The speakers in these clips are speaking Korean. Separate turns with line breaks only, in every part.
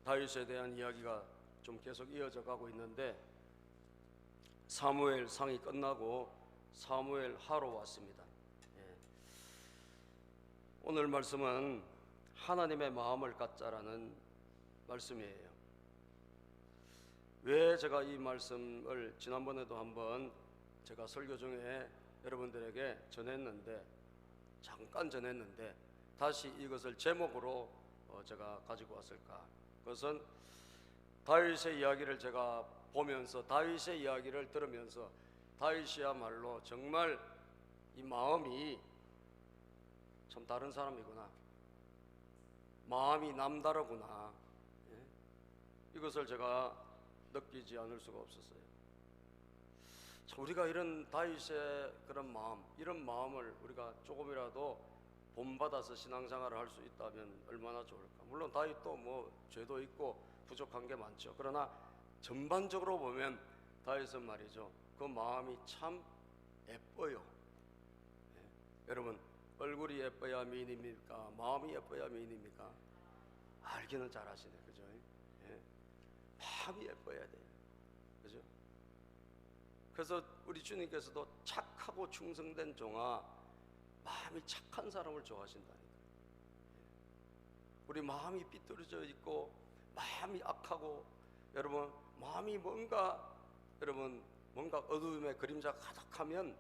다윗에 대한 이야기가 좀 계속 이어져 가고 있는데, 사무엘 상이 끝나고 사무엘 하로 왔습니다. 오늘 말씀은 하나님의 마음을 갖자라는 말씀이에요. 왜 제가 이 말씀을 지난번에도 한번 제가 설교 중에 여러분들에게 잠깐 전했는데 다시 이것을 제목으로 제가 가지고 왔을까? 그것은 다윗의 이야기를 제가 보면서, 다윗의 이야기를 들으면서, 다윗이야말로 정말 이 마음이 참 다른 사람이구나, 마음이 남다르구나, 이것을 제가 느끼지 않을 수가 없었어요. 참, 우리가 이런 다윗의 그런 마음, 이런 마음을 우리가 조금이라도 본받아서 신앙생활을 할 수 있다면 얼마나 좋을까. 물론 다윗도 뭐 죄도 있고 부족한 게 많죠. 그러나 전반적으로 보면 다윗은 말이죠, 그 마음이 참 예뻐요. 여러분, 얼굴이 예뻐야 미인입니까? 마음이 예뻐야 미인입니까? 알기는 잘 하시네, 그죠? 마음이 예뻐야 돼요, 그죠? 그래서 우리 주님께서도 착하고 충성된 종아, 마음이 착한 사람을 좋아하신다니까. 우리 마음이 삐뚤어져 있고 마음이 악하고, 여러분 마음이 뭔가 어두움의 그림자가 가득하면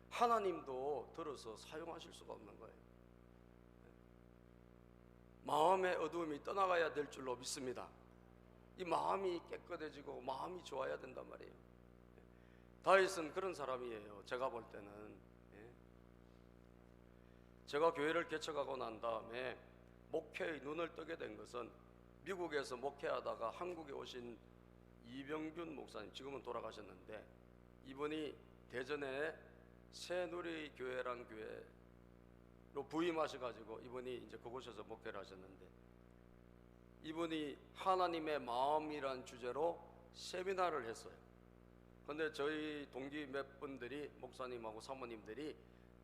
하나님도 들어서 사용하실 수가 없는 거예요. 마음의 어두움이 떠나가야 될 줄로 믿습니다. 이 마음이 깨끗해지고 마음이 좋아야 된단 말이에요. 다윗은 그런 사람이에요. 제가 볼 때는. 제가 교회를 개척하고 난 다음에 목회의 눈을 뜨게 된 것은, 미국에서 목회하다가 한국에 오신 이병균 목사님, 지금은 돌아가셨는데, 이분이 대전에 새누리교회란 교회로 부임하셔가지고 이분이 이제 그곳에서 목회를 하셨는데, 이분이 하나님의 마음이란 주제로 세미나를 했어요. 근데 저희 동기 몇 분들이, 목사님하고 사모님들이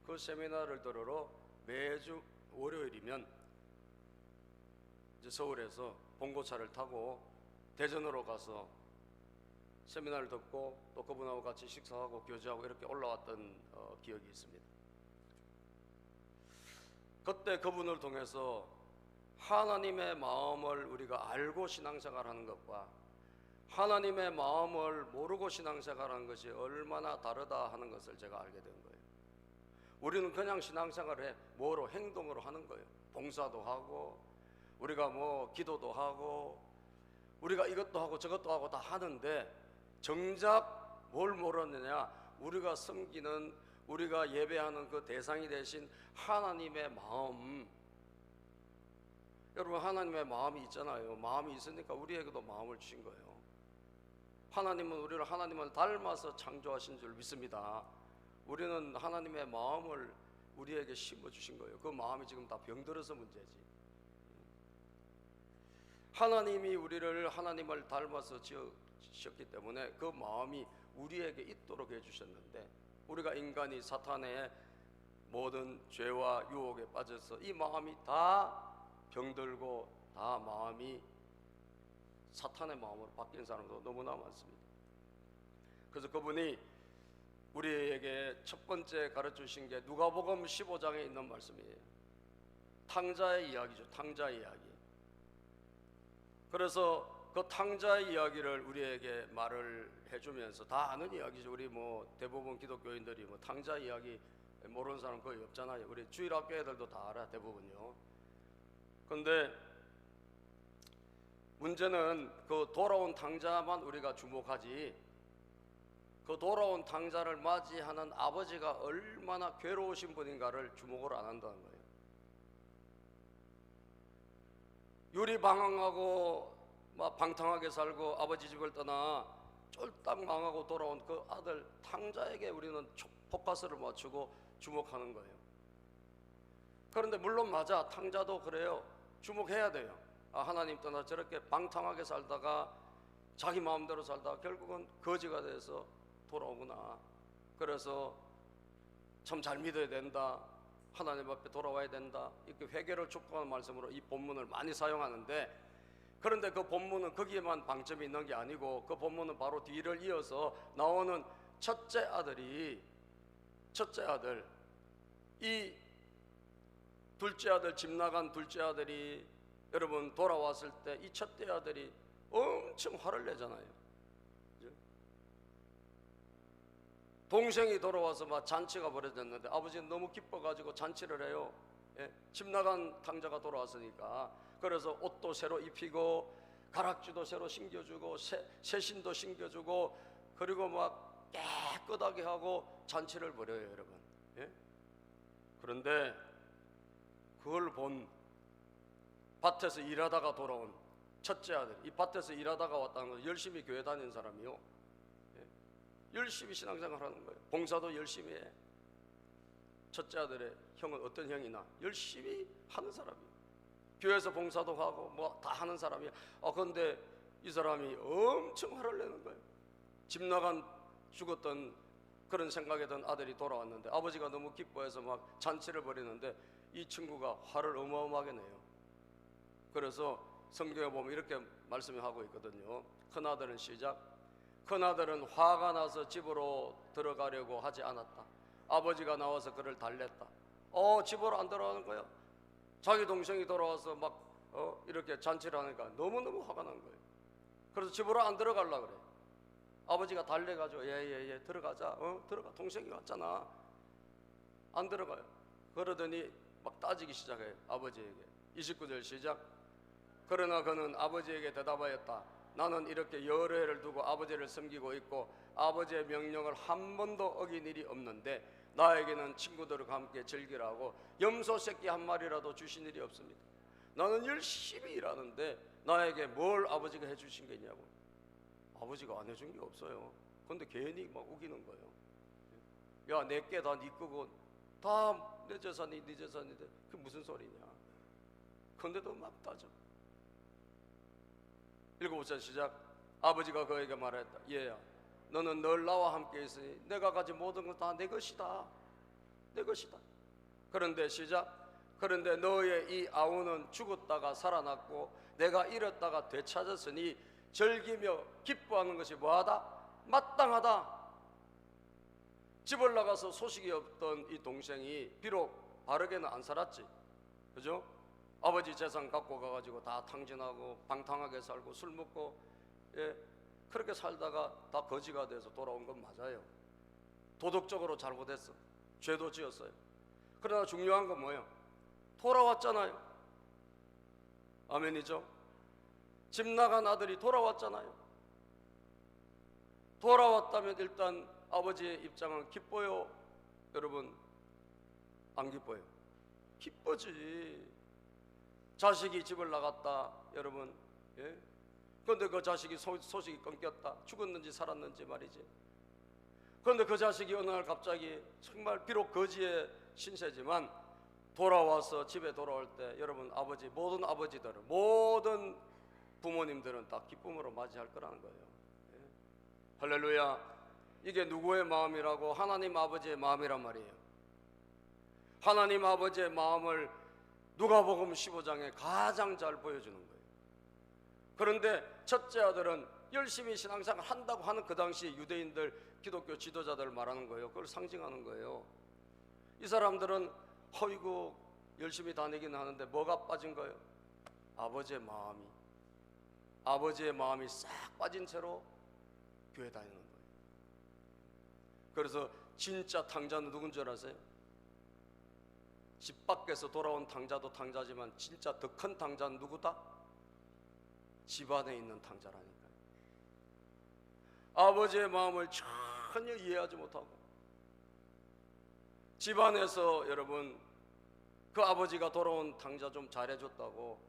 그 세미나를 들으러 매주 월요일이면 이제 서울에서 봉고차를 타고 대전으로 가서 세미나를 듣고 또 그분하고 같이 식사하고 교제하고 이렇게 올라왔던 기억이 있습니다. 그때 그분을 통해서 하나님의 마음을 우리가 알고 신앙생활하는 것과 하나님의 마음을 모르고 신앙생활하는 것이 얼마나 다르다 하는 것을 제가 알게 된 거예요. 우리는 그냥 신앙생활을 해. 뭐로? 행동으로 하는 거예요. 봉사도 하고, 우리가 뭐 기도도 하고, 우리가 이것도 하고 저것도 하고 다 하는데, 정작 뭘 모르느냐? 우리가 섬기는, 우리가 예배하는 그 대상이 되신 하나님의 마음. 여러분, 하나님의 마음이 있잖아요. 마음이 있으니까 우리에게도 마음을 주신 거예요. 하나님은 우리를 하나님을 닮아서 창조하신 줄 믿습니다. 우리는 하나님의 마음을 우리에게 심어주신 거예요. 그 마음이 지금 다 병들어서 문제지. 하나님이 우리를 하나님을 닮아서 지으셨기 때문에 그 마음이 우리에게 있도록 해주셨는데, 우리가 인간이 사탄의 모든 죄와 유혹에 빠져서 이 마음이 다 병들고 다 마음이 사탄의 마음으로 바뀐 사람도 너무나 많습니다. 그래서 그분이 우리에게 첫 번째 가르쳐주신 게 누가복음 15장에 있는 말씀이에요. 탕자의 이야기죠. 탕자의 이야기. 그래서 그 탕자의 이야기를 우리에게 말을 해주면서, 다 아는 이야기죠. 우리 뭐 대부분 기독교인들이 뭐 탕자 이야기 모르는 사람 거의 없잖아요. 우리 주일학교 애들도 다 알아, 대부분요. 근데 문제는 그 돌아온 탕자만 우리가 주목하지, 그 돌아온 탕자를 맞이하는 아버지가 얼마나 괴로우신 분인가를 주목을 안 한다는 거예요. 유리방황하고 막 방탕하게 살고 아버지 집을 떠나 쫄딱 망하고 돌아온 그 아들 탕자에게 우리는 포커스를 맞추고 주목하는 거예요. 그런데 물론 맞아, 탕자도 그래요. 주목해야 돼요. 하나님 떠나 저렇게 방탕하게 살다가 자기 마음대로 살다가 결국은 거지가 돼서 돌아오구나. 그래서 참 잘 믿어야 된다, 하나님 앞에 돌아와야 된다, 이렇게 회개를 촉구하는 말씀으로 이 본문을 많이 사용하는데, 그런데 그 본문은 거기에만 방점이 있는 게 아니고 그 본문은 바로 뒤를 이어서 나오는 첫째 아들, 이 둘째 아들, 집 나간 둘째 아들이 여러분 돌아왔을 때 이 첫째 아들이 엄청 화를 내잖아요. 동생이 돌아와서 막 잔치가 벌어졌는데 아버지는 너무 기뻐가지고 잔치를 해요. 예? 집 나간 탕자가 돌아왔으니까. 그래서 옷도 새로 입히고 가락지도 새로 신겨주고 새신도 신겨주고 그리고 막 깨끗하게 하고 잔치를 벌여요, 여러분. 예? 그런데 그걸 본 밭에서 일하다가 돌아온 첫째 아들, 이 밭에서 일하다가 왔다는 건 열심히 교회 다니는 사람이요, 열심히 신앙생활 하는 거예요. 봉사도 열심히 해. 첫째 아들의 형은 어떤 형이나 열심히 하는 사람이에요. 교회에서 봉사도 하고 뭐 다 하는 사람이에요. 그런데 이 사람이 엄청 화를 내는 거예요. 집 나간 죽었던 그런 생각에 든 아들이 돌아왔는데 아버지가 너무 기뻐해서 막 잔치를 벌이는데 이 친구가 화를 어마어마하게 내요. 그래서 성경에 보면 이렇게 말씀하고 있거든요. 큰아들은 시작. 큰아들은 화가 나서 집으로 들어가려고 하지 않았다. 아버지가 나와서 그를 달랬다. 집으로 안 들어가는 거야. 자기 동생이 돌아와서 막 이렇게 잔치를 하니까 너무너무 화가 난 거예요. 그래서 집으로 안 들어가려고 그래. 아버지가 달래가지고 예 들어가자. 들어가. 동생이 왔잖아. 안 들어가요. 그러더니 막 따지기 시작해요, 아버지에게. 29절 시작. 그러나 그는 아버지에게 대답하였다. 나는 이렇게 여러 해를 두고 아버지를 섬기고 있고 아버지의 명령을 한 번도 어긴 일이 없는데 나에게는 친구들과 함께 즐기라고 염소 새끼 한 마리라도 주신 일이 없습니다. 나는 열심히 일하는데 나에게 뭘 아버지가 해주신 게 있냐고. 아버지가 안 해준 게 없어요. 근데 괜히 막 우기는 거예요. 야, 내게 다 네 거고 다 내 재산이 네 재산인데 그게 무슨 소리냐. 근데도 막 따져. 7절 시작. 아버지가 그에게 말했다. 얘야, 너는 늘 나와 함께 있으니 내가 가진 모든 것 다 내 것이다. 내 것이다. 그런데 시작. 그런데 너의 이 아우는 죽었다가 살아났고 내가 잃었다가 되찾았으니 즐기며 기뻐하는 것이 뭐하다? 마땅하다. 집을 나가서 소식이 없던 이 동생이 비록 바르게는 안 살았지, 그죠? 아버지 재산 갖고 가가지고 다 탕진하고 방탕하게 살고 술 먹고, 그렇게 살다가 다 거지가 돼서 돌아온 건 맞아요. 도덕적으로 잘못했어. 죄도 지었어요. 그러나 중요한 건 뭐예요? 돌아왔잖아요. 아멘이죠? 집 나간 아들이 돌아왔잖아요. 돌아왔다면 일단 아버지의 입장은 기뻐요? 여러분, 안 기뻐요? 기뻐지. 자식이 집을 나갔다, 여러분. 그런데 그 자식이 소식이 끊겼다. 죽었는지 살았는지 말이지. 그런데 그 자식이 어느 날 갑자기 정말 비록 거지의 신세지만 돌아와서 집에 돌아올 때 여러분, 모든 아버지들은, 모든 부모님들은 다 기쁨으로 맞이할 거라는 거예요. 할렐루야. 이게 누구의 마음이라고? 하나님 아버지의 마음이란 말이에요. 하나님 아버지의 마음을 누가복음 15장에 가장 잘 보여주는 거예요. 그런데 첫째 아들은 열심히 신앙생활 한다고 하는 그 당시 유대인들, 기독교 지도자들을 말하는 거예요. 그걸 상징하는 거예요. 이 사람들은 허이고 열심히 다니긴 하는데 뭐가 빠진 거예요? 아버지의 마음이 싹 빠진 채로 교회 다니는 거예요. 그래서 진짜 탕자는 누군 줄 아세요? 집 밖에서 돌아온 탕자도 탕자지만 진짜 더 큰 탕자는 누구다? 집 안에 있는 탕자라니까요. 아버지의 마음을 전혀 이해하지 못하고 집안에서 여러분 그 아버지가 돌아온 탕자 좀 잘해줬다고,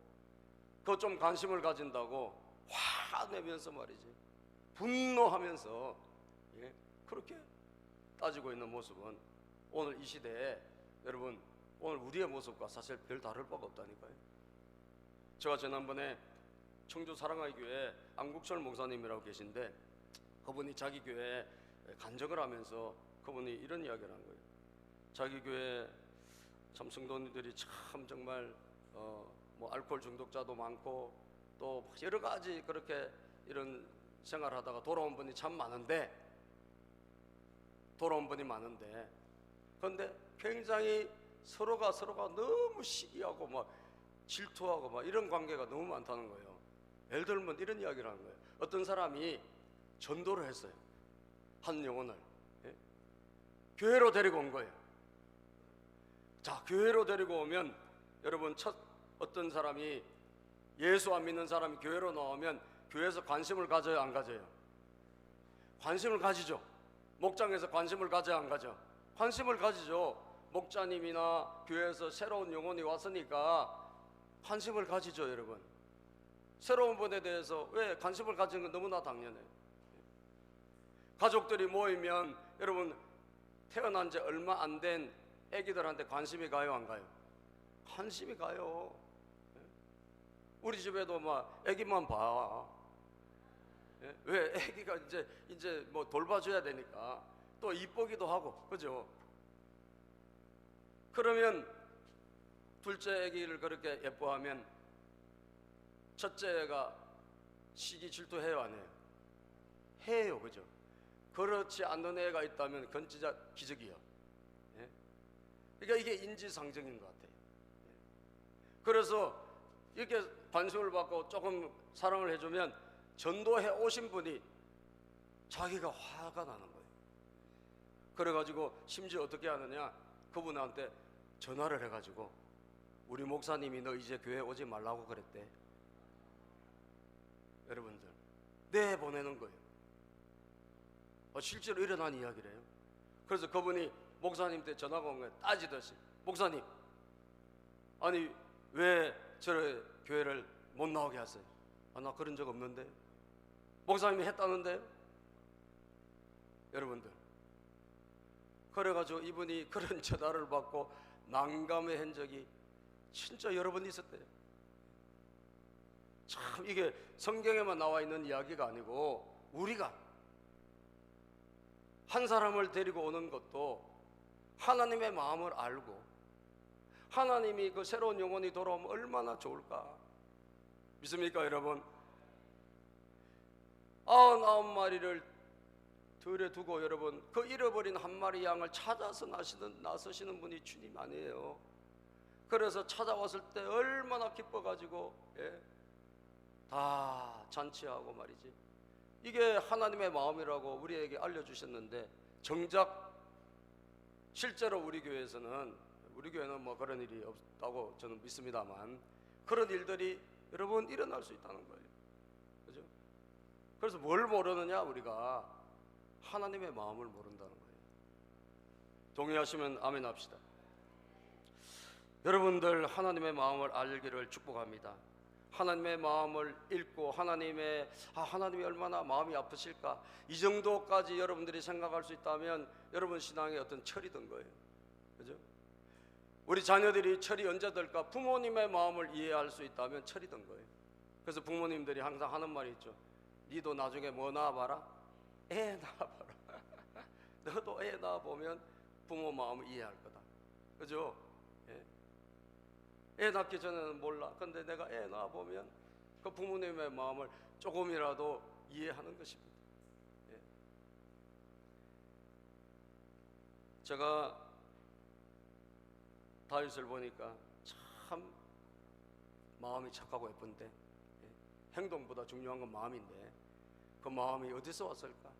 그거 좀 관심을 가진다고 화내면서 말이지, 분노하면서 그렇게 따지고 있는 모습은 오늘 이 시대에 여러분, 오늘 우리의 모습과 사실 별 다를 바가 없다니까요. 제가 지난번에 청주 사랑하기 교회 안국철 목사님이라고 계신데 그분이 자기 교회에 간증을 하면서 그분이 이런 이야기를 한 거예요. 자기 교회 참 성도님들이 참 정말 뭐 알코올 중독자도 많고 또 여러 가지 그렇게 이런 생활하다가 돌아온 분이 참 많은데, 그런데 굉장히 서로가 너무 시기하고 막 질투하고 막 이런 관계가 너무 많다는 거예요. 예를 들면 이런 이야기를 하는 거예요. 어떤 사람이 전도를 했어요. 한 영혼을 교회로 데리고 온 거예요. 자, 교회로 데리고 오면 여러분, 어떤 사람이 예수 안 믿는 사람이 교회로 나오면 교회에서 관심을 가져요, 안 가져요? 관심을 가지죠. 목장에서 관심을 가져요, 안 가져? 관심을 가지죠. 목자님이나 교회에서 새로운 영혼이 왔으니까 관심을 가지죠, 여러분. 새로운 분에 대해서 왜 관심을 가지는 건 너무나 당연해요. 가족들이 모이면 여러분, 태어난 지 얼마 안 된 애기들한테 관심이 가요, 안 가요? 관심이 가요. 우리 집에도 막 애기만 봐. 왜? 애기가 이제 뭐 돌봐줘야 되니까 또 이쁘기도 하고, 그죠? 그러면 둘째 애기를 그렇게 예뻐하면 첫째 애가 시기 질투해요, 안 해요? 해요, 그죠? 그렇지 않는 애가 있다면 그건 진짜 기적이야. 그러니까 이게 인지상정인 것 같아요. 그래서 이렇게 관심을 받고 조금 사랑을 해주면 전도해 오신 분이 자기가 화가 나는 거예요. 그래가지고 심지어 어떻게 하느냐, 그분한테 전화를 해가지고 우리 목사님이 너 이제 교회 오지 말라고 그랬대. 여러분들, 내보내는 거예요. 실제로 일어난 이야기래요. 그래서 그분이 목사님한테 전화가 온 거예요. 따지듯이, 목사님, 아니 왜 저 교회를 못 나오게 하세요? 나 그런 적 없는데. 목사님이 했다는데요. 여러분들, 그래가지고 이분이 그런 전화를 받고 난감해한 적이 진짜 여러 번 있었대요. 참 이게 성경에만 나와 있는 이야기가 아니고, 우리가 한 사람을 데리고 오는 것도 하나님의 마음을 알고 하나님이 그 새로운 영혼이 돌아오면 얼마나 좋을까 믿습니까, 여러분? 99마리를 들에 두고 여러분, 그 잃어버린 한 마리 양을 찾아서 나서시는 분이 주님 아니에요. 그래서 찾아왔을 때 얼마나 기뻐가지고 다 잔치하고 말이지. 이게 하나님의 마음이라고 우리에게 알려주셨는데, 정작 실제로 우리 교회는 뭐 그런 일이 없다고 저는 믿습니다만, 그런 일들이 여러분 일어날 수 있다는 거예요. 그죠? 그래서 뭘 모르느냐, 우리가 하나님의 마음을 모른다는 거예요. 동의하시면 아멘 합시다. 여러분들, 하나님의 마음을 알기를 축복합니다. 하나님의 마음을 읽고 하나님이 얼마나 마음이 아프실까, 이 정도까지 여러분들이 생각할 수 있다면 여러분 신앙의 어떤 철이 든 거예요. 그죠? 우리 자녀들이 철이 언제 들까? 부모님의 마음을 이해할 수 있다면 철이 든 거예요. 그래서 부모님들이 항상 하는 말이 있죠. 니도 나중에 뭐 낳아봐라? 애 낳아봐라. 너도 애 낳아보면 부모 마음을 이해할 거다. 그죠? 애 낳기 전에는 몰라. 근데 내가 애 낳아보면 그 부모님의 마음을 조금이라도 이해하는 것입니다. 제가 다윗을 보니까 참 마음이 착하고 예쁜데, 행동보다 중요한 건 마음인데, 그 마음이 어디서 왔을까?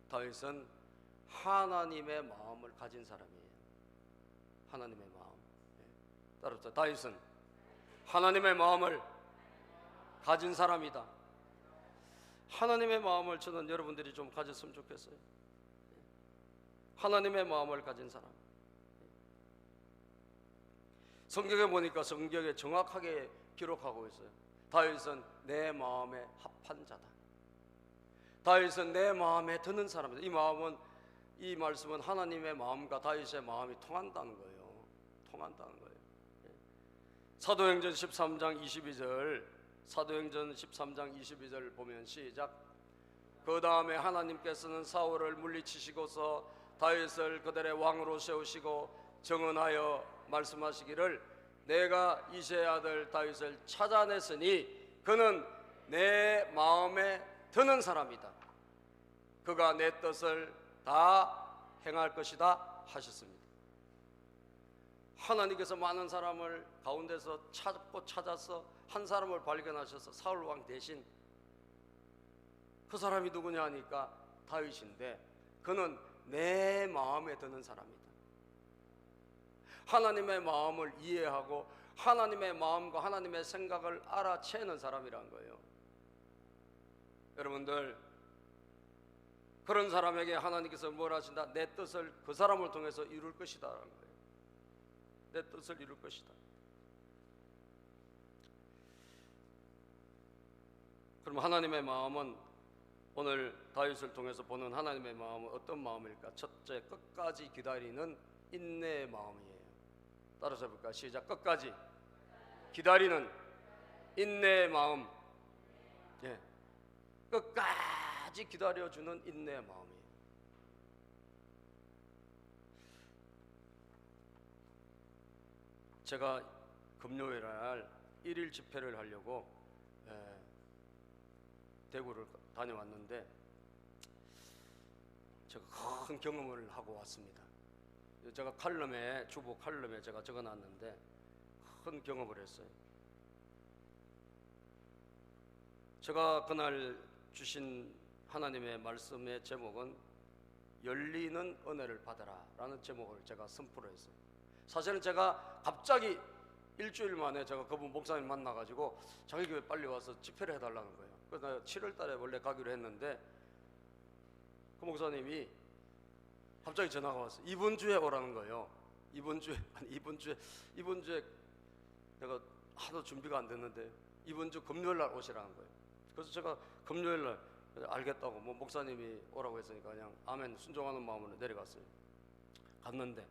다윗은 하나님의 마음을 가진 사람이에요. 하나님의 마음. 따라서 다윗은 하나님의 마음을 가진 사람이다. 하나님의 마음을 저는 여러분들이 좀 가졌으면 좋겠어요. 하나님의 마음을 가진 사람. 성경에 보니까 성경에 정확하게 기록하고 있어요. 다윗은 내 마음에 합한 자다. 다윗은 내 마음에 드는 사람이다. 이 말씀은 하나님의 마음과 다윗의 마음이 통한다는 거예요. 통한다는 거예요. 사도행전 13장 22절, 사도행전 13장 22절 보면 시작. 그 다음에 하나님께서는 사울을 물리치시고서 다윗을 그들의 왕으로 세우시고 정언하여 말씀하시기를 내가 이새의 아들 다윗을 찾아냈으니 그는 내 마음에 드는 사람이다. 그가 내 뜻을 다 행할 것이다 하셨습니다. 하나님께서 많은 사람을 가운데서 찾아서 한 사람을 발견하셔서 사울 왕 대신, 그 사람이 누구냐 하니까 다윗인데, 그는 내 마음에 드는 사람이다. 하나님의 마음을 이해하고 하나님의 마음과 하나님의 생각을 알아채는 사람이란 거예요. 여러분들, 그런 사람에게 하나님께서 뭘 하신다? 내 뜻을 그 사람을 통해서 이룰 것이다 라는 거예요. 내 뜻을 이룰 것이다. 그럼 하나님의 마음은, 오늘 다윗을 통해서 보는 하나님의 마음은 어떤 마음일까? 첫째, 끝까지 기다리는 인내의 마음이에요. 따라서 해볼까? 시작. 끝까지 기다리는 인내의 마음. 예, 끝까지 기다려주는 인내의 마음이에요. 제가 금요일 날 1일 집회를 하려고 대구를 다녀왔는데, 제가 큰 경험을 하고 왔습니다. 제가 칼럼에, 주보 칼럼에 제가 적어놨는데 큰 경험을 했어요. 제가 그날 주신 하나님의 말씀의 제목은 열리는 은혜를 받아라 라는 제목을 제가 선포를 했어요. 사실은 제가 갑자기 일주일 만에 제가 그분 목사님 만나가지고 자기 교회 빨리 와서 집회를 해달라는 거예요. 그래서 7월 달에 원래 가기로 했는데, 그 목사님이 갑자기 전화가 왔어요. 이번 주에 오라는 거예요. 이번 주에 내가 하도 준비가 안 됐는데 이번 주 금요일 날 오시라는 거예요. 그래서 제가 금요일 날 알겠다고, 뭐 목사님이 오라고 했으니까 그냥 아멘 순종하는 마음으로 내려갔어요. 갔는데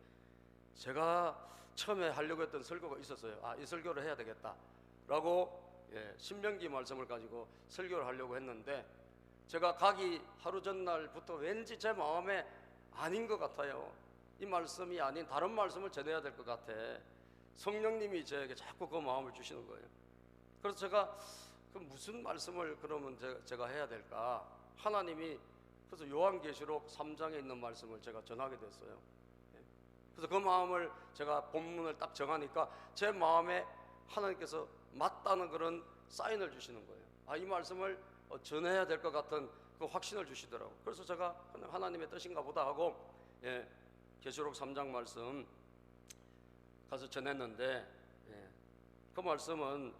제가 처음에 하려고 했던 설교가 있었어요. 이 설교를 해야 되겠다라고 신명기 말씀을 가지고 설교를 하려고 했는데, 제가 가기 하루 전날부터 왠지 제 마음에 아닌 것 같아요. 이 말씀이 아닌 다른 말씀을 전해야 될 것 같아. 성령님이 저에게 자꾸 그 마음을 주시는 거예요. 그래서 제가 무슨 말씀을 그러면 제가 해야 될까? 하나님이 그래서 요한계시록 3장에 있는 말씀을 제가 전하게 됐어요. 그래서 그 마음을 제가 본문을 딱 정하니까 제 마음에 하나님께서 맞다는 그런 사인을 주시는 거예요. 이 말씀을 전해야 될 것 같은 그 확신을 주시더라고요. 그래서 제가 그냥 하나님의 뜻인가 보다 하고 계시록 3장 말씀 가서 전했는데, 그 말씀은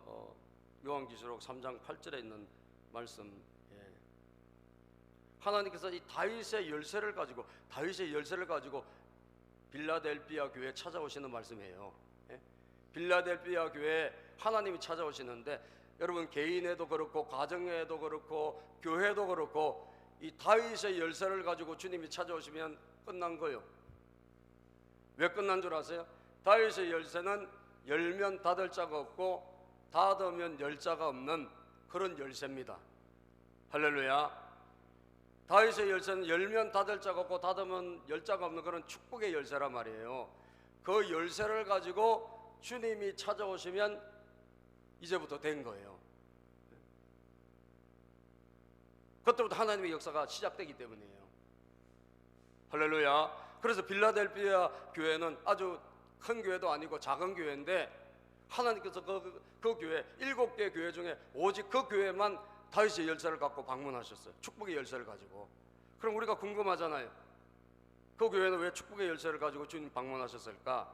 요한계시록 3장 8절에 있는 말씀. 하나님께서 이 다윗의 열쇠를 가지고 빌라델비아 교회에 찾아오시는 말씀이에요. 빌라델비아 교회에 하나님이 찾아오시는데, 여러분 개인에도 그렇고 가정에도 그렇고 교회도 그렇고 이 다윗의 열쇠를 가지고 주님이 찾아오시면 끝난 거예요. 왜 끝난 줄 아세요? 다윗의 열쇠는 열면 닫을 자가 없고 닫으면 열 자가 없는 그런 열쇠입니다. 할렐루야. 다윗의 열쇠는 열면 닫을 자가 없고 닫으면 열 자가 없는 그런 축복의 열쇠란 말이에요. 그 열쇠를 가지고 주님이 찾아오시면 이제부터 된 거예요. 그때부터 하나님의 역사가 시작되기 때문이에요. 할렐루야. 그래서 빌라델비아 교회는 아주 큰 교회도 아니고 작은 교회인데, 하나님께서 그 교회 7개 교회 중에 오직 그 교회만 다윗의 열쇠를 갖고 방문하셨어요. 축복의 열쇠를 가지고. 그럼 우리가 궁금하잖아요. 그 교회는 왜 축복의 열쇠를 가지고 주님 방문하셨을까?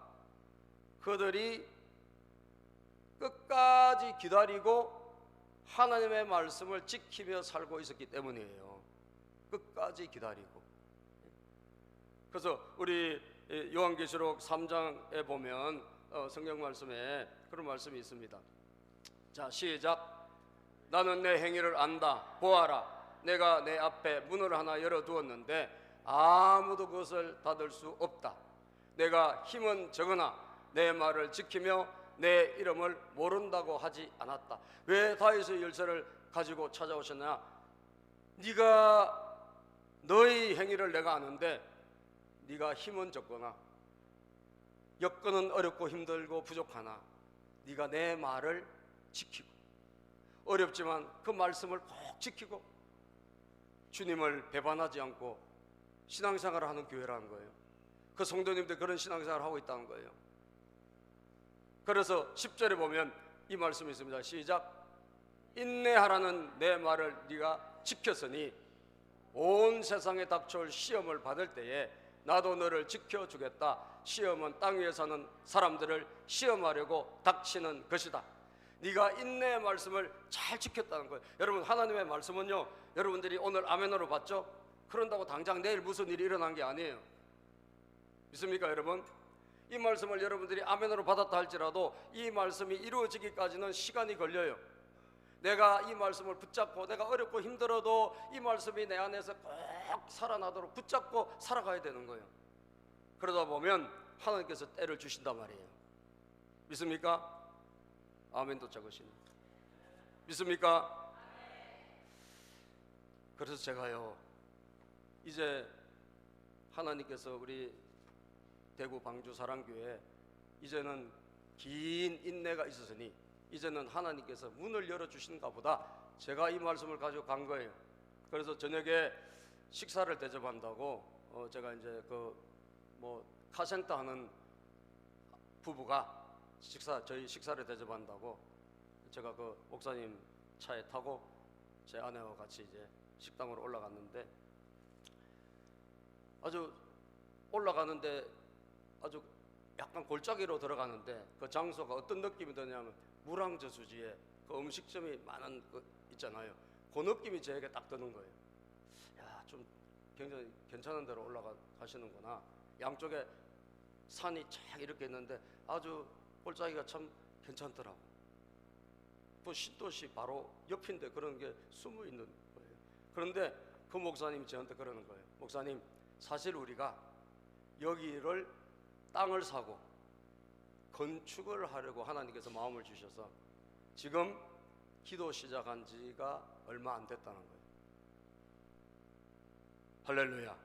그들이 끝까지 기다리고 하나님의 말씀을 지키며 살고 있었기 때문이에요. 끝까지 기다리고. 그래서 우리 요한계시록 3장에 보면 성경 말씀에 그런 말씀이 있습니다. 자, 시작. 나는 내 행위를 안다. 보아라, 내가 내 앞에 문을 하나 열어두었는데 아무도 그것을 닫을 수 없다. 내가 힘은 적으나 내 말을 지키며 내 이름을 모른다고 하지 않았다. 왜 다윗의 열쇠를 가지고 찾아오셨냐? 너의 행위를 내가 아는데 네가 힘은 적거나 여건은 어렵고 힘들고 부족하나 네가 내 말을 지키고 어렵지만 그 말씀을 꼭 지키고 주님을 배반하지 않고 신앙생활을 하는 교회라는 거예요. 그 성도님들 그런 신앙생활을 하고 있다는 거예요. 그래서 10절에 보면 이 말씀이 있습니다. 시작. 인내하라는 내 말을 네가 지켰으니 온 세상에 닥쳐올 시험을 받을 때에 나도 너를 지켜주겠다. 시험은 땅 위에 사는 사람들을 시험하려고 닥치는 것이다. 네가 인내의 말씀을 잘 지켰다는 거예요. 여러분, 하나님의 말씀은요, 여러분들이 오늘 아멘으로 받죠? 그런다고 당장 내일 무슨 일이 일어난 게 아니에요. 믿습니까 여러분? 이 말씀을 여러분들이 아멘으로 받았다 할지라도 이 말씀이 이루어지기까지는 시간이 걸려요. 내가 이 말씀을 붙잡고, 내가 어렵고 힘들어도 이 말씀이 내 안에서 꼭 살아나도록 붙잡고 살아가야 되는 거예요. 그러다 보면 하나님께서 때를 주신단 말이에요. 믿습니까? 아멘도 적으십니다. 믿습니까? 그래서 제가요, 이제 하나님께서 우리 대구 방주 사랑교회 이제는 긴 인내가 있었으니 이제는 하나님께서 문을 열어주시는가 보다, 제가 이 말씀을 가지고 간 거예요. 그래서 저녁에 식사를 대접한다고 제가 이제 카센터 하는 부부가 저희 식사를 대접한다고 제가 그 목사님 차에 타고 제 아내와 같이 이제 식당으로 올라갔는데, 아주 약간 골짜기로 들어가는데 그 장소가 어떤 느낌이 드냐면 무랑저수지에 그 음식점이 많은 거 있잖아요. 그 느낌이 저에게 딱 드는 거예요. 야, 좀 굉장히 괜찮은 데로 올라가시는구나. 양쪽에 산이 쫙 이렇게 있는데 아주 골짜기가 참 괜찮더라고. 또 신도시 바로 옆인데 그런 게 숨어 있는 거예요. 그런데 그 목사님이 저한테 그러는 거예요. 목사님, 사실 우리가 여기를 땅을 사고 건축을 하려고 하나님께서 마음을 주셔서 지금 기도 시작한 지가 얼마 안 됐다는 거예요. 할렐루야.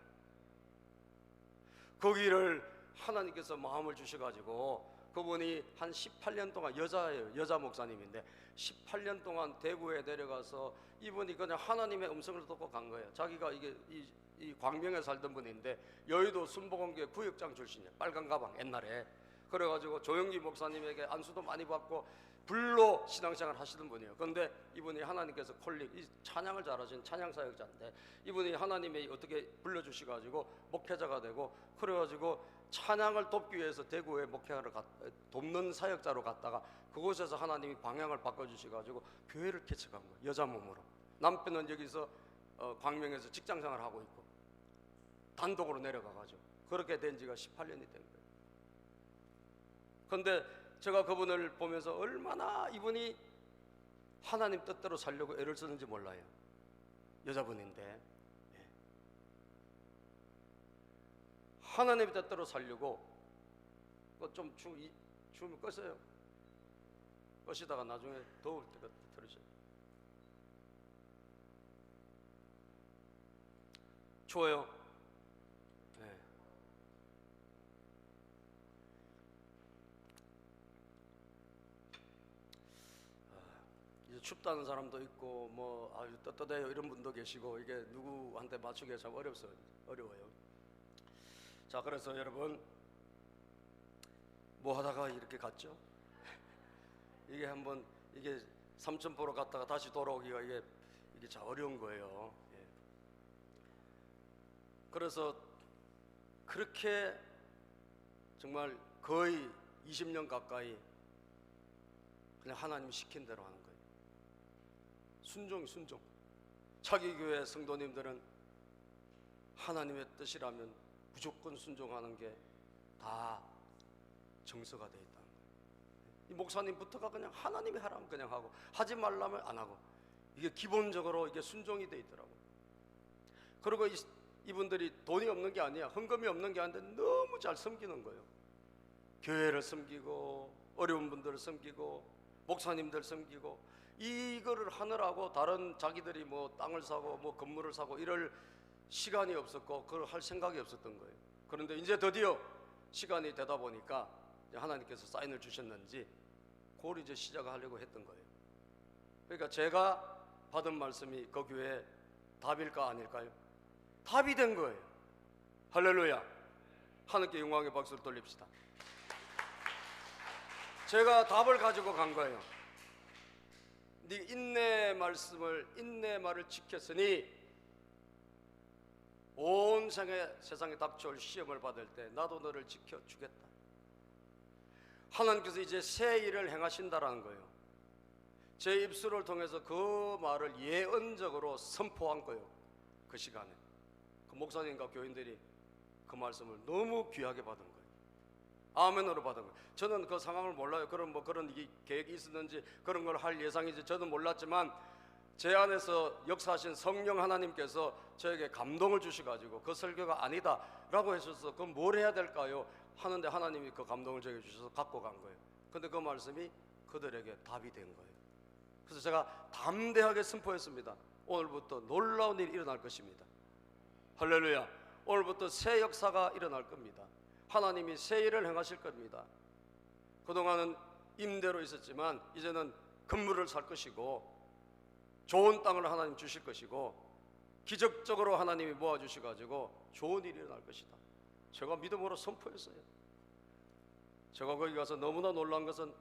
거기를 하나님께서 마음을 주셔가지고 그분이 한 18년 동안, 여자예요. 여자 목사님인데 18년 동안 대구에 내려가서 이분이 그냥 하나님의 음성을 듣고 간 거예요. 자기가 이 광명에 살던 분인데 여의도 순복음교회 구역장 출신이에요. 빨간 가방 옛날에. 그래가지고 조영기 목사님에게 안수도 많이 받고 불로 신앙생활 하시던 분이에요. 그런데 이분이 하나님께서 이 찬양을 잘하시는 찬양사역자인데 이분이 하나님이 어떻게 불러주셔가지고 목회자가 되고, 그래가지고 찬양을 돕기 위해서 대구에 목회하러 돕는 사역자로 갔다가 그곳에서 하나님이 방향을 바꿔주셔가지고 교회를 개척한 거예요. 여자 몸으로. 남편은 여기서 광명에서 직장생활을 하고 있고 단독으로 내려가가지고 그렇게 된 지가 18년이 된 거예요. 그런데 제가 그분을 보면서 얼마나 이분이 하나님 뜻대로 살려고 애를 쓰는지 몰라요. 여자분인데 하나님 뜻대로 살려고 좀 추우면 껐어요. 끄시다가 나중에 더울 때가 들으셔요. 추워요? 네. 이제 춥다는 사람도 있고 뭐 아주 떳떳해요 이런 분도 계시고, 이게 누구한테 맞추기가 참 어려워요. 자, 그래서 여러분 뭐 하다가 이렇게 갔죠? 이게 삼천 보러 갔다가 다시 돌아오기가 이게 참 어려운 거예요. 예. 그래서 그렇게 정말 거의 20년 가까이 그냥 하나님 시킨 대로 하는 거예요. 순종. 자기 교회 성도님들은 하나님의 뜻이라면 무조건 순종하는 게 다 정서가 되어 있다는 거예요. 이 목사님부터가 그냥 하나님이 하라면 그냥 하고, 하지 말라면 안 하고, 이게 기본적으로 이게 순종이 되어 있더라고요. 그리고 이분들이 돈이 없는 게 아니야, 헌금이 없는 게 아닌데 너무 잘 섬기는 거예요. 교회를 섬기고 어려운 분들을 섬기고 목사님들 섬기고, 이거를 하느라고 다른 자기들이 뭐 땅을 사고 뭐 건물을 사고 이럴 시간이 없었고 그걸 할 생각이 없었던 거예요. 그런데 이제 드디어 시간이 되다 보니까 하나님께서 사인을 주셨는지 그걸 이제 시작하려고 했던 거예요. 그러니까 제가 받은 말씀이 그 교회의 답일까 아닐까요? 답이 된 거예요. 할렐루야. 하나님께 영광의 박수를 돌립시다. 제가 답을 가지고 간 거예요. 네 인내 말을 지켰으니 온 세상에 닥쳐올 시험을 받을 때 나도 너를 지켜주겠다. 하나님께서 이제 새 일을 행하신다라는 거예요. 제 입술을 통해서 그 말을 예언적으로 선포한 거예요. 그 시간에 그 목사님과 교인들이 그 말씀을 너무 귀하게 받은 거예요. 아멘으로 받은 거예요. 저는 그 상황을 몰라요. 그런 계획이 있었는지 그런 걸 할 예상인지 저는 몰랐지만 제 안에서 역사하신 성령 하나님께서 저에게 감동을 주셔가지고 그 설교가 아니다 라고 하셔서 그럼 뭘 해야 될까요? 하는데 하나님이 그 감동을 저에게 주셔서 갖고 간 거예요. 근데 그 말씀이 그들에게 답이 된 거예요. 그래서 제가 담대하게 선포했습니다. 오늘부터 놀라운 일이 일어날 것입니다. 할렐루야. 오늘부터 새 역사가 일어날 겁니다. 하나님이 새 일을 행하실 겁니다. 그동안은 임대로 있었지만 이제는 건물을 살 것이고 좋은 땅을 하나님 주실 것이고 기적적으로 하나님이 모아주셔가지고 좋은 일이 일어날 것이다. 제가 믿음으로 선포했어요. 제가 거기 가서 너무나 놀란 것은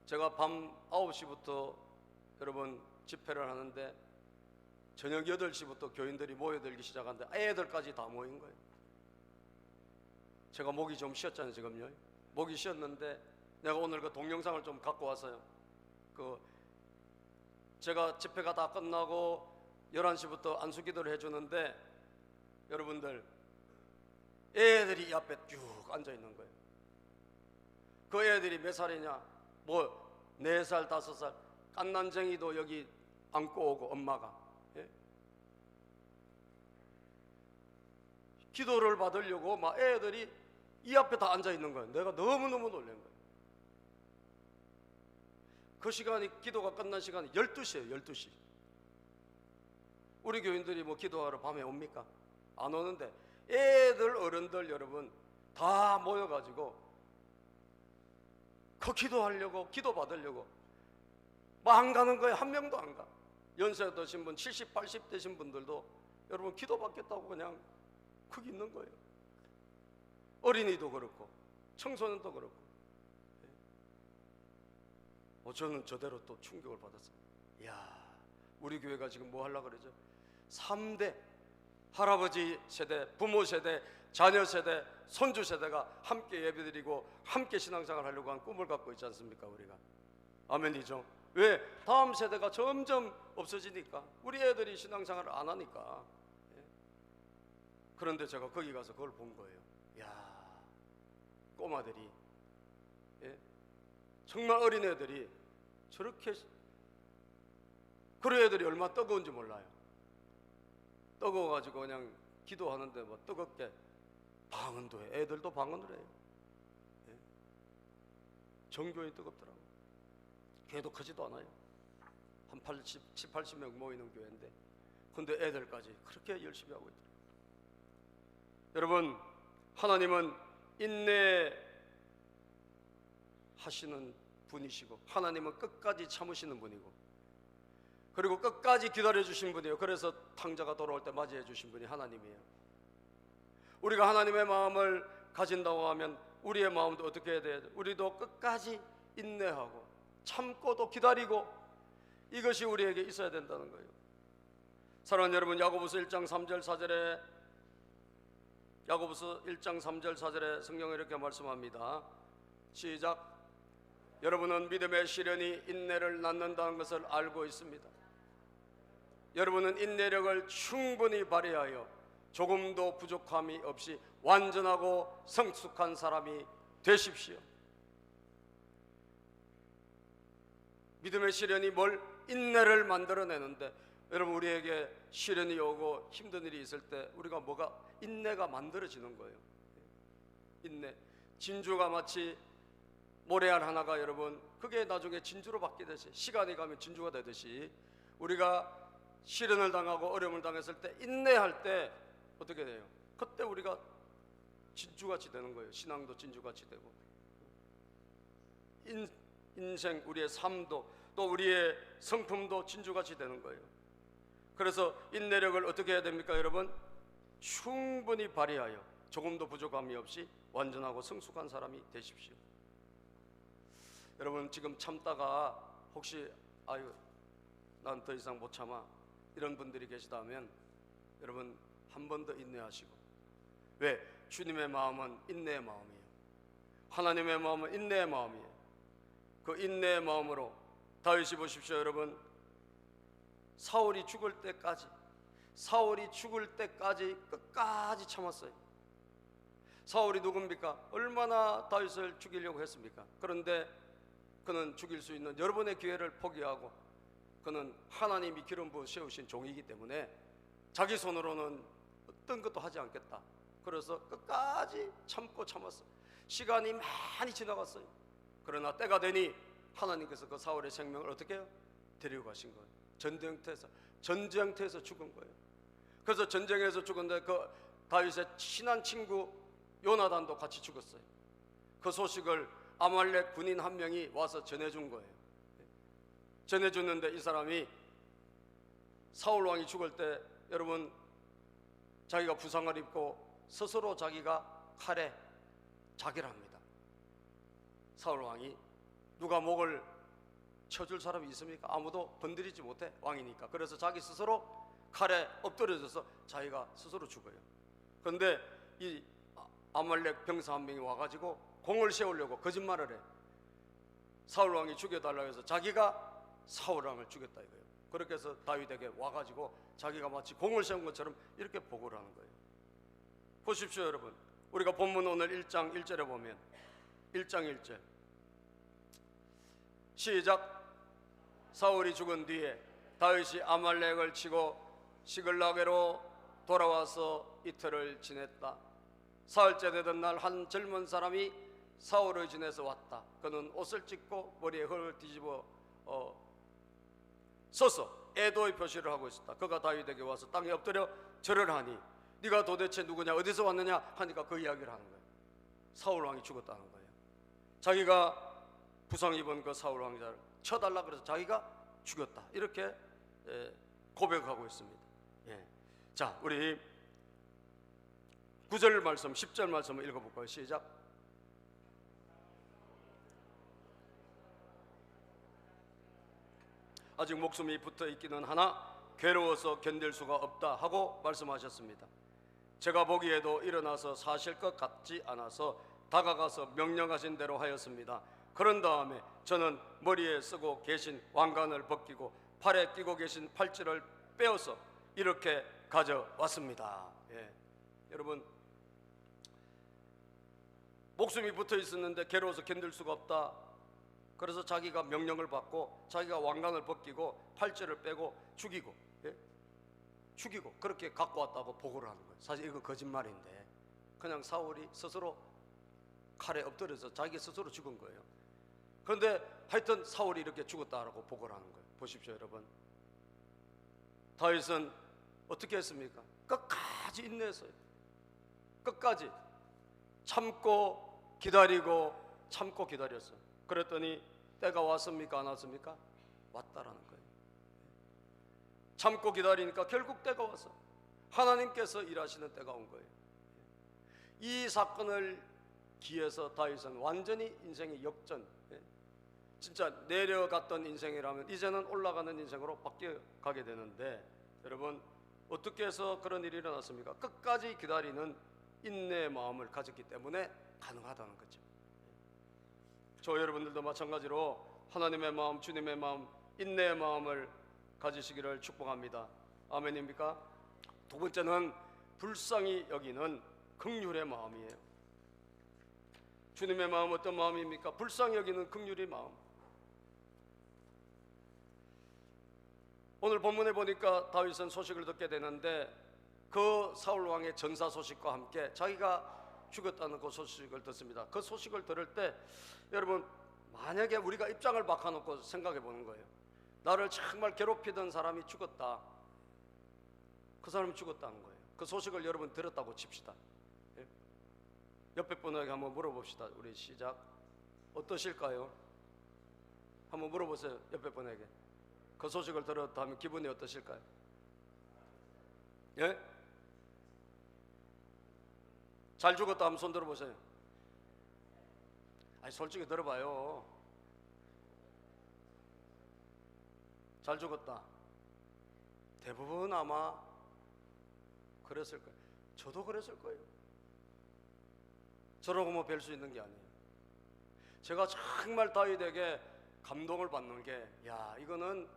제가 밤 9시부터 여러분 집회를 하는데 저녁 8시부터 교인들이 모여들기 시작하는데 애들까지 다 모인 거예요. 제가 목이 좀 쉬었잖아요. 지금요 목이 쉬었는데 내가 오늘 그 동영상을 좀 갖고 왔어요. 제가 집회가 다 끝나고 11시부터 안수기도를 해주는데 여러분들 애들이 이 앞에 쭉 앉아있는 거예요. 그 애들이 몇 살이냐? 4살, 5살 깐난쟁이도 여기 안고 오고 엄마가 기도를 받으려고 막 애들이 이 앞에 다 앉아있는 거예요. 내가 너무너무 놀란 거예요. 그 시간이 기도가 끝난 시간이 12시예요. 12시. 우리 교인들이 기도하러 밤에 옵니까? 안 오는데 애들 어른들 여러분 다 모여가지고 그 기도하려고 기도 받으려고 막 안 가는 거예요. 한 명도 안 가. 연세 드신 분 70, 80 되신 분들도 여러분 기도 받겠다고 그냥 거기 있는 거예요. 어린이도 그렇고 청소년도 그렇고. 저는 저대로 또 충격을 받았어요. 이야, 우리 교회가 지금 뭐 하려고 그러죠? 3대 할아버지 세대, 부모 세대, 자녀 세대, 손주 세대가 함께 예배드리고 함께 신앙생활 하려고 한 꿈을 갖고 있지 않습니까? 우리가 아멘이죠. 왜? 다음 세대가 점점 없어지니까 우리 애들이 신앙생활을 안 하니까. 그런데 제가 거기 가서 그걸 본 거예요. 이야, 꼬마들이 정말 어린애들이 저렇게 그런 애들이 얼마나 뜨거운지 몰라요. 뜨거워가지고 그냥 기도하는데 뜨겁게 방언도 해. 애들도 방언을 해요. 정교히 뜨겁더라고요. 교회도 크지도 않아요. 한 80명 모이는 교회인데 근데 애들까지 그렇게 열심히 하고 있더라고요. 여러분, 하나님은 인내하시는 분이시고 하나님은 끝까지 참으시는 분이고 그리고 끝까지 기다려주신 분이에요. 그래서 탕자가 돌아올 때 맞이해 주신 분이 하나님이에요. 우리가 하나님의 마음을 가진다고 하면 우리의 마음도 어떻게 해야 돼요? 우리도 끝까지 인내하고 참고도 기다리고 이것이 우리에게 있어야 된다는 거예요. 사랑하는 여러분, 야고보서 1장 3절 4절에 야고보서 1장 3절 4절에 성경이 이렇게 말씀합니다. 시작. 여러분은 믿음의 시련이 인내를 낳는다는 것을 알고 있습니다. 여러분은 인내력을 충분히 발휘하여 조금도 부족함이 없이 완전하고 성숙한 사람이 되십시오. 믿음의 시련이 인내를 만들어내는데 여러분, 우리에게 시련이 오고 힘든 일이 있을 때 우리가 인내가 만들어지는 거예요. 인내. 진주가 마치 모래알 하나가 여러분 그게 나중에 진주로 바뀌듯이 시간이 가면 진주가 되듯이 우리가 시련을 당하고 어려움을 당했을 때 인내할 때 어떻게 돼요? 그때 우리가 진주같이 되는 거예요. 신앙도 진주같이 되고 인생 우리의 삶도 또 또 우리의 성품도 진주같이 되는 거예요. 그래서 인내력을 어떻게 해야 됩니까, 여러분? 충분히 발휘하여 조금도 부족함이 없이 완전하고 성숙한 사람이 되십시오. 여러분, 지금 참다가 혹시 아유 난 더 이상 못 참아 이런 분들이 계시다면 여러분 한 번 더 인내하시고. 왜? 주님의 마음은 인내의 마음이에요. 하나님의 마음은 인내의 마음이에요. 그 인내의 마음으로 다윗이 보십시오, 여러분. 사울이 죽을 때까지 끝까지 참았어요. 사울이 누굽니까? 얼마나 다윗을 죽이려고 했습니까? 그런데 그는 죽일 수 있는 여러 번의 기회를 포기하고, 그는 하나님이 기름 부어 세우신 종이기 때문에 자기 손으로는 어떤 것도 하지 않겠다. 그래서 끝까지 참았어요. 시간이 많이 지나갔어요. 그러나 때가 되니 하나님께서 그 사울의 생명을 어떻게 해요? 데리고 가신 거예요. 전쟁터에서 죽은 거예요. 그래서 전쟁에서 죽은데 그 다윗의 친한 친구 요나단도 같이 죽었어요. 그 소식을 아말렉 군인 한 명이 와서 전해준 거예요. 전해줬는데 이 사람이 사울 왕이 죽을 때 여러분 자기가 부상을 입고 스스로 자기가 칼에 자기를 합니다. 사울 왕이 누가 목을 쳐줄 사람이 있습니까? 아무도 건드리지 못해, 왕이니까. 그래서 자기 스스로 칼에 엎드려져서 자기가 스스로 죽어요. 그런데 이 아말렉 병사 한 명이 와가지고 공을 세우려고 거짓말을 해. 사울 왕이 죽여달라고 해서 자기가 사울 왕을 죽였다 이거예요. 그렇게 해서 다윗에게 와가지고 자기가 마치 공을 세운 것처럼 이렇게 보고를 하는 거예요. 보십시오, 여러분. 우리가 본문 오늘 1장 1절에 보면 1장 1절 시작. 사울이 죽은 뒤에 다윗이 아말렉을 치고 시글락으로 돌아와서 이틀을 지냈다. 사흘째 되던 날 한 젊은 사람이 사울의 진에서 왔다. 그는 옷을 찢고 머리에 흙을 뒤집어 서서 애도의 표시를 하고 있었다. 그가 다윗에게 와서 땅에 엎드려 절을 하니 네가 도대체 누구냐, 어디서 왔느냐 하니까 그 이야기를 하는 거예요. 사울 왕이 죽었다는 거예요. 자기가 부상 입은 그 사울 왕자를 쳐달라 그래서 자기가 죽였다, 이렇게 고백하고 있습니다. 자, 우리 9절 말씀, 10절 말씀을 읽어볼까요? 시작. 아직 목숨이 붙어 있기는 하나 괴로워서 견딜 수가 없다 하고 말씀하셨습니다. 제가 보기에도 일어나서 사실 것 같지 않아서 다가가서 명령하신 대로 하였습니다. 그런 다음에 저는 머리에 쓰고 계신 왕관을 벗기고 팔에 끼고 계신 팔찌를 빼어서 이렇게 가져왔습니다. 여러분, 목숨이 붙어 있었는데 괴로워서 견딜 수가 없다. 그래서 자기가 명령을 받고 자기가 왕관을 벗기고 팔찌를 빼고 죽이고 그렇게 갖고 왔다고 보고를 하는 거예요. 사실 이거 거짓말인데 그냥 사울이 스스로 칼에 엎드려서 자기 스스로 죽은 거예요. 그런데 하여튼 사울이 이렇게 죽었다라고 보고를 하는 거예요. 보십시오, 여러분. 다윗은 어떻게 했습니까? 끝까지 인내했어요. 끝까지 참고 기다렸어요. 그랬더니 때가 왔습니까? 안 왔습니까? 왔다라는 거예요. 참고 기다리니까 결국 때가 왔어. 하나님께서 일하시는 때가 온 거예요. 이 사건을 기해서 다윗은 완전히 인생의 역전, 진짜 내려갔던 인생이라면 이제는 올라가는 인생으로 바뀌어가게 되는데, 여러분 어떻게 해서 그런 일이 일어났습니까? 끝까지 기다리는 인내의 마음을 가졌기 때문에 가능하다는 거죠. 저 여러분들도 마찬가지로 하나님의 마음, 주님의 마음, 인내의 마음을 가지시기를 축복합니다. 아멘입니까? 두 번째는 불쌍히 여기는 긍휼의 마음이에요. 주님의 마음 어떤 마음입니까? 불쌍히 여기는 긍휼의 마음. 오늘 본문에 보니까 다윗은 소식을 듣게 되는데 그 사울 왕의 전사 소식과 함께 자기가 죽었다는 그 소식을 듣습니다. 그 소식을 들을 때 여러분, 만약에 우리가 입장을 바꿔놓고 생각해 보는 거예요. 나를 정말 괴롭히던 사람이 죽었다. 그 사람이 죽었다는 거예요. 그 소식을 여러분 들었다고 칩시다. 옆에 분에게 한번 물어봅시다. 우리 시작. 어떠실까요? 한번 물어보세요. 옆에 분에게. 그 소식을 들었다면 기분이 어떠실까요? 예? 잘 죽었다 하면 손 들어보세요. 아니 솔직히 들어봐요. 잘 죽었다. 대부분 아마 그랬을 거예요. 저도 그랬을 거예요. 저러고 뭐 뵐 수 있는 게 아니에요. 제가 정말 다윗에게 감동을 받는 게, 야, 이거는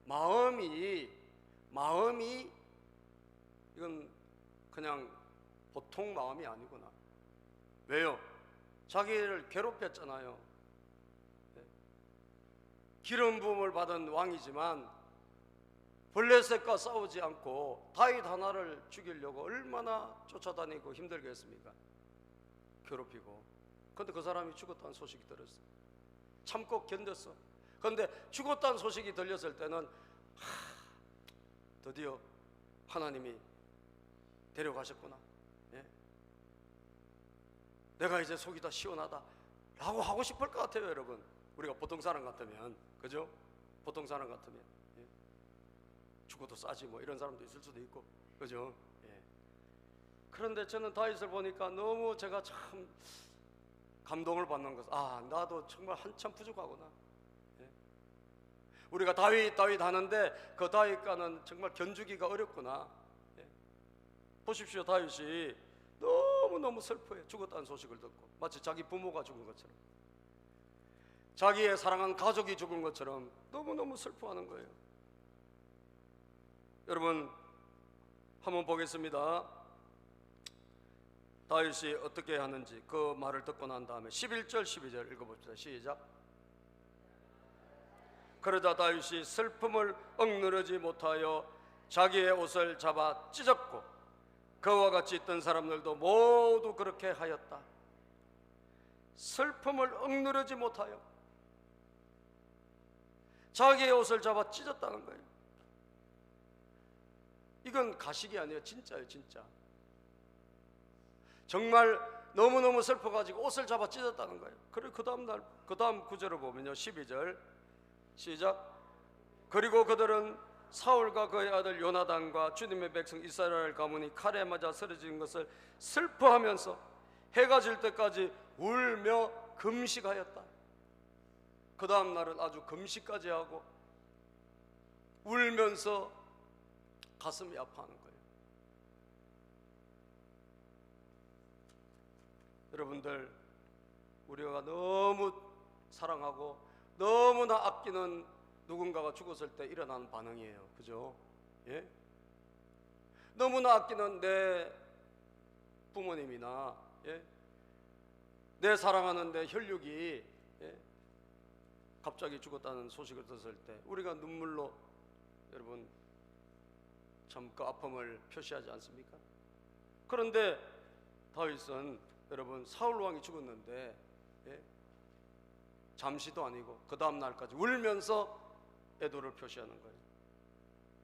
마음이 이건 그냥 보통 마음이 아니구나. 왜요? 자기를 괴롭혔잖아요. 기름 부음을 받은 왕이지만 블레셋과 싸우지 않고 다윗 하나를 죽이려고 얼마나 쫓아다니고 힘들게 했습니까? 괴롭히고. 그런데 그 사람이 죽었다는 소식이 들었어. 참고 견뎠어. 그런데 죽었다는 소식이 들렸을 때는 드디어 하나님이 데려가셨구나. 예? 내가 이제 속이 다 시원하다 라고 하고 싶을 것 같아요. 여러분, 우리가 보통 사람 같으면, 그죠? 보통 사람 같으면, 예? 죽어도 싸지 뭐 이런 사람도 있을 수도 있고, 그죠? 예. 그런데 저는 다윗을 보니까 너무 제가 참 감동을 받는 것. 아, 나도 정말 한참 부족하구나. 예? 우리가 다윗 하는데 그 다윗과는 정말 견주기가 어렵구나. 예? 보십시오. 다윗이 너무너무 슬퍼해. 죽었다는 소식을 듣고 마치 자기 부모가 죽은 것처럼, 자기의 사랑한 가족이 죽은 것처럼 너무너무 슬퍼하는 거예요. 여러분, 한번 보겠습니다. 다윗이 어떻게 하는지 그 말을 듣고 난 다음에 11절 12절 읽어봅시다. 시작. 그러자 다윗이 슬픔을 억누르지 못하여 자기의 옷을 잡아 찢었고 그와 같이 있던 사람들도 모두 그렇게 하였다. 슬픔을 억누르지 못하여 자기의 옷을 잡아 찢었다는 거예요. 이건 가식이 아니에요. 진짜예요. 진짜. 정말 너무너무 슬퍼가지고 옷을 잡아 찢었다는 거예요. 그리고 그 다음 구절을 보면요, 12절 시작. 그리고 그들은 사울과 그의 아들 요나단과 주님의 백성 이스라엘 가문이 칼에 맞아 쓰러진 것을 슬퍼하면서 해가 질 때까지 울며 금식하였다. 그 다음 날은 아주 금식까지 하고 울면서 가슴이 아파하는 거예요. 여러분들, 우리가 너무 사랑하고 너무나 아끼는 누군가가 죽었을 때 일어나는 반응이에요. 그죠? 예? 너무나 아끼는 내 부모님이나, 예? 내 사랑하는 내 혈육이, 예? 갑자기 죽었다는 소식을 들었을 때 우리가 눈물로, 여러분, 참 그 아픔을 표시하지 않습니까? 그런데 다윗은, 여러분, 사울 왕이 죽었는데, 예? 잠시도 아니고 그 다음 날까지 울면서 애도를 표시하는 거예요.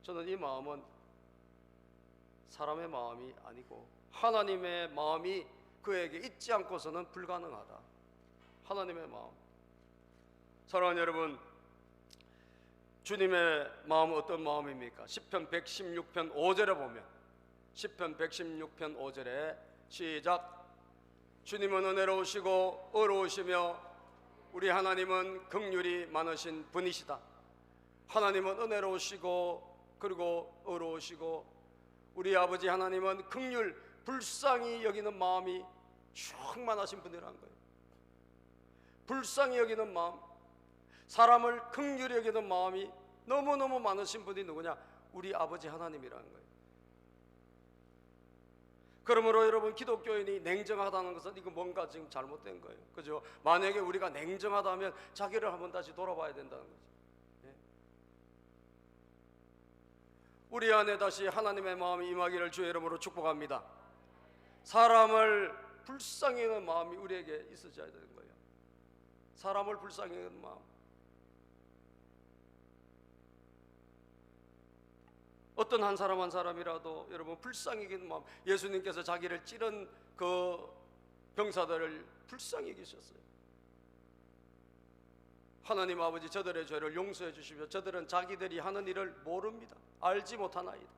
저는 이 마음은 사람의 마음이 아니고 하나님의 마음이 그에게 있지 않고서는 불가능하다. 하나님의 마음. 사랑하는 여러분, 주님의 마음은 어떤 마음입니까? 시편 116편 5절에 보면, 시편 116편 5절에 시작. 주님은 은혜로우시고 의로우시며 우리 하나님은 긍휼이 많으신 분이시다. 하나님은 은혜로우시고 그리고 의로우시고 우리 아버지 하나님은 긍휼, 불쌍히 여기는 마음이 충만하신 분이라는 거예요. 불쌍히 여기는 마음, 사람을 긍휼히 여기는 마음이 너무너무 많으신 분이 누구냐? 우리 아버지 하나님이라는 거예요. 그러므로 여러분, 기독교인이 냉정하다는 것은 이거 뭔가 지금 잘못된 거예요. 그죠? 만약에 우리가 냉정하다면 자기를 한번 다시 돌아봐야 된다는 거죠. 예? 우리 안에 다시 하나님의 마음이 임하기를 주의 이름으로 축복합니다. 사람을 불쌍히 여기는 마음이 우리에게 있어져야 되는 거예요. 사람을 불쌍히 여기는 마음. 어떤 한 사람 한 사람이라도 여러분 불쌍히 여기는 마음. 예수님께서 자기를 찌른 그 병사들을 불쌍히 여기셨어요. 하나님 아버지, 저들의 죄를 용서해 주십시오. 저들은 자기들이 하는 일을 모릅니다. 알지 못하나이다.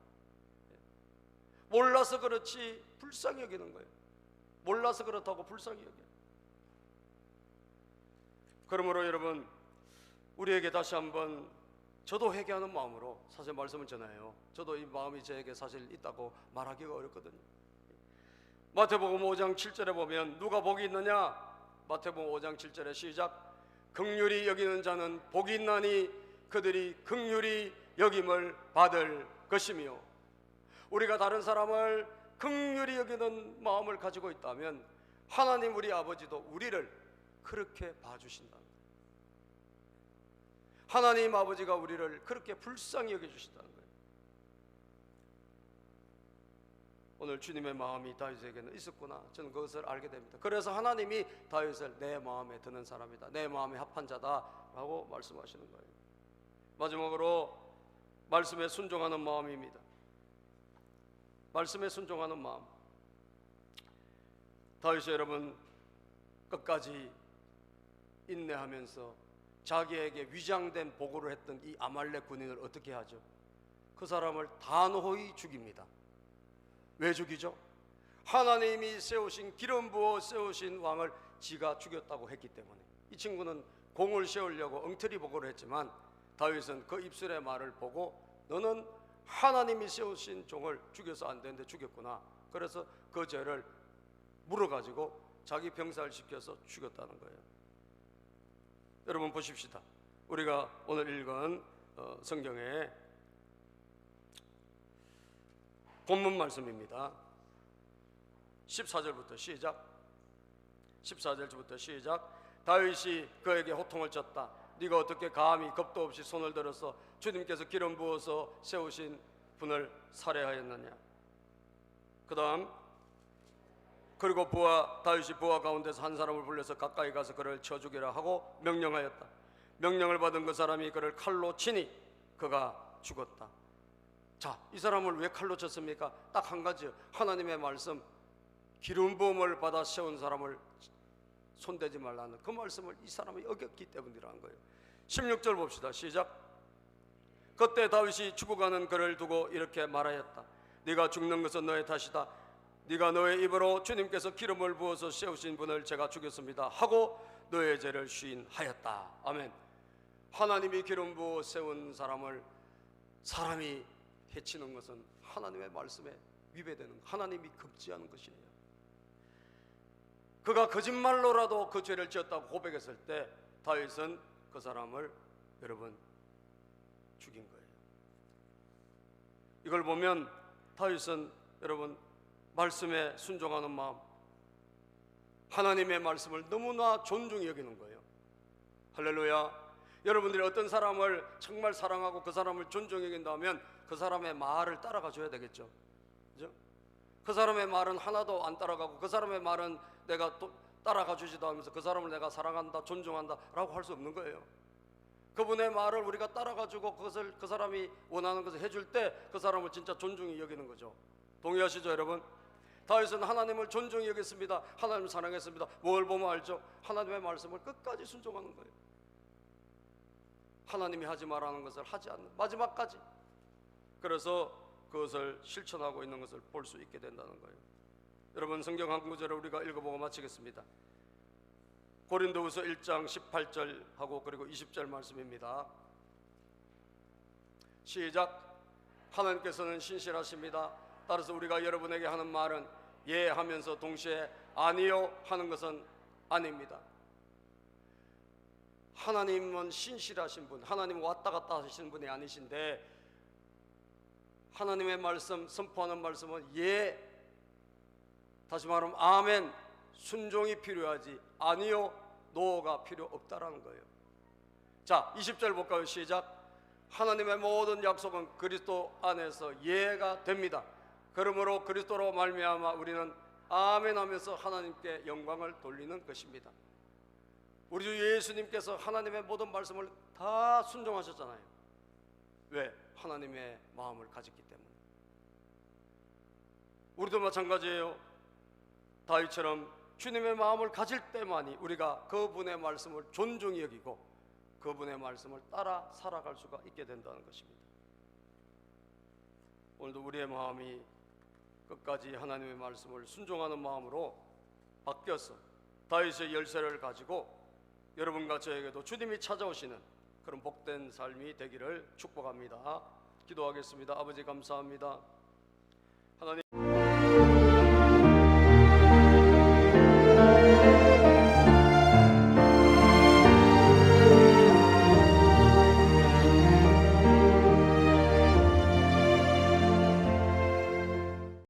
몰라서 그렇지 불쌍히 여기는 거예요. 몰라서 그렇다고 불쌍히 여겨요. 그러므로 여러분, 우리에게 다시 한번, 저도 회개하는 마음으로 사실 말씀을 전해요. 저도 이 마음이 저에게 사실 있다고 말하기가 어렵거든요. 마태복음 5장 7절에 보면 누가 복이 있느냐? 마태복음 5장 7절에 시작. 긍휼히 여기는 자는 복이 있나니 그들이 긍휼히 여김을 받을 것이며. 우리가 다른 사람을 긍휼히 여기는 마음을 가지고 있다면 하나님 우리 아버지도 우리를 그렇게 봐주신다는 거예요. 하나님 아버지가 우리를 그렇게 불쌍히 여겨주신다는 거예요. 오늘 주님의 마음이 다윗에게는 있었구나, 저는 그것을 알게 됩니다. 그래서 하나님이 다윗을 내 마음에 드는 사람이다, 내 마음에 합한 자다 라고 말씀하시는 거예요. 마지막으로 말씀에 순종하는 마음입니다. 말씀에 순종하는 마음. 다윗이 여러분 끝까지 인내하면서 자기에게 위장된 보고를 했던 이 아말렉 군인을 어떻게 하죠? 그 사람을 단호히 죽입니다. 왜 죽이죠? 하나님이 세우신, 기름 부어 세우신 왕을 지가 죽였다고 했기 때문에. 이 친구는 공을 세우려고 엉터리 보고를 했지만 다윗은 그 입술의 말을 보고 너는 하나님이 세우신 종을 죽여서 안 되는데 죽였구나. 그래서 그 죄를 물어가지고 자기 병사를 시켜서 죽였다는 거예요. 여러분 보십시다. 우리가 오늘 읽은 성경의 본문 말씀입니다. 14절부터 시작. 14절부터 시작. 다윗이 그에게 호통을 쳤다. 네가 어떻게 감히 겁도 없이 손을 들어서 주님께서 기름 부어서 세우신 분을 살해하였느냐. 그 다음, 그리고 다윗이 부하 가운데서 한 사람을 불러서 가까이 가서 그를 쳐 죽이라 하고 명령하였다. 명령을 받은 그 사람이 그를 칼로 치니 그가 죽었다. 자, 이 사람을 왜 칼로 쳤습니까? 딱 한 가지요. 하나님의 말씀, 기름 부음을 받아 세운 사람을 손대지 말라는 그 말씀을 이 사람이 어겼기 때문이라는 거예요. 16절 봅시다. 시작. 그때 다윗이 죽어가는 그를 두고 이렇게 말하였다. 네가 죽는 것은 너의 탓이다. 네가 너의 입으로 주님께서 기름을 부어서 세우신 분을 제가 죽였습니다 하고 너의 죄를 시인하였다. 아멘. 하나님이 기름 부어 세운 사람을 사람이 해치는 것은 하나님의 말씀에 위배되는, 하나님이 금지하는 것이에요. 그가 거짓말로라도 그 죄를 지었다고 고백했을 때 다윗은 그 사람을 여러분 죽인 거예요. 이걸 보면 다윗은 여러분 말씀에 순종하는 마음, 하나님의 말씀을 너무나 존중히 여기는 거예요. 할렐루야. 여러분들이 어떤 사람을 정말 사랑하고 그 사람을 존중히 여긴다면 그 사람의 말을 따라가 줘야 되겠죠. 그죠? 그 사람의 말은 하나도 안 따라가고 그 사람의 말은 내가 또 따라가 주지도 않으면서 그 사람을 내가 사랑한다, 존중한다 라고 할 수 없는 거예요. 그분의 말을 우리가 따라가 주고 그것을 그 사람이 원하는 것을 해줄 때 그 사람을 진짜 존중히 여기는 거죠. 동의하시죠 여러분? 다윗은 하나님을 존중히 여겼습니다. 하나님을 사랑했습니다. 뭘 보면 알죠? 하나님의 말씀을 끝까지 순종하는 거예요. 하나님이 하지 말라는 것을 하지 않는 마지막까지. 그래서 그것을 실천하고 있는 것을 볼 수 있게 된다는 거예요. 여러분 성경 한 구절을 우리가 읽어보고 마치겠습니다. 고린도후서 1장 18절하고 그리고 20절 말씀입니다. 시작. 하나님께서는 신실하십니다. 따라서 우리가 여러분에게 하는 말은 예 하면서 동시에 아니요 하는 것은 아닙니다. 하나님은 신실하신 분, 하나님은 왔다 갔다 하시는 분이 아니신데 하나님의 말씀, 선포하는 말씀은 예, 다시 말하면 아멘, 순종이 필요하지 아니요, 노가 필요 없다라는 거예요. 자, 20절 볼까요? 시작. 하나님의 모든 약속은 그리스도 안에서 예가 됩니다. 그러므로 그리스도로 말미암아 우리는 아멘 하면서 하나님께 영광을 돌리는 것입니다. 우리 주 예수님께서 하나님의 모든 말씀을 다 순종하셨잖아요. 왜? 하나님의 마음을 가졌기 때문에. 우리도 마찬가지예요. 다윗처럼 주님의 마음을 가질 때만이 우리가 그분의 말씀을 존중히 여기고 그분의 말씀을 따라 살아갈 수가 있게 된다는 것입니다. 오늘도 우리의 마음이 끝까지 하나님의 말씀을 순종하는 마음으로 바뀌어서 다윗의 열쇠를 가지고 여러분과 저에게도 주님이 찾아오시는 그런 복된 삶이 되기를 축복합니다. 기도하겠습니다. 아버지 감사합니다.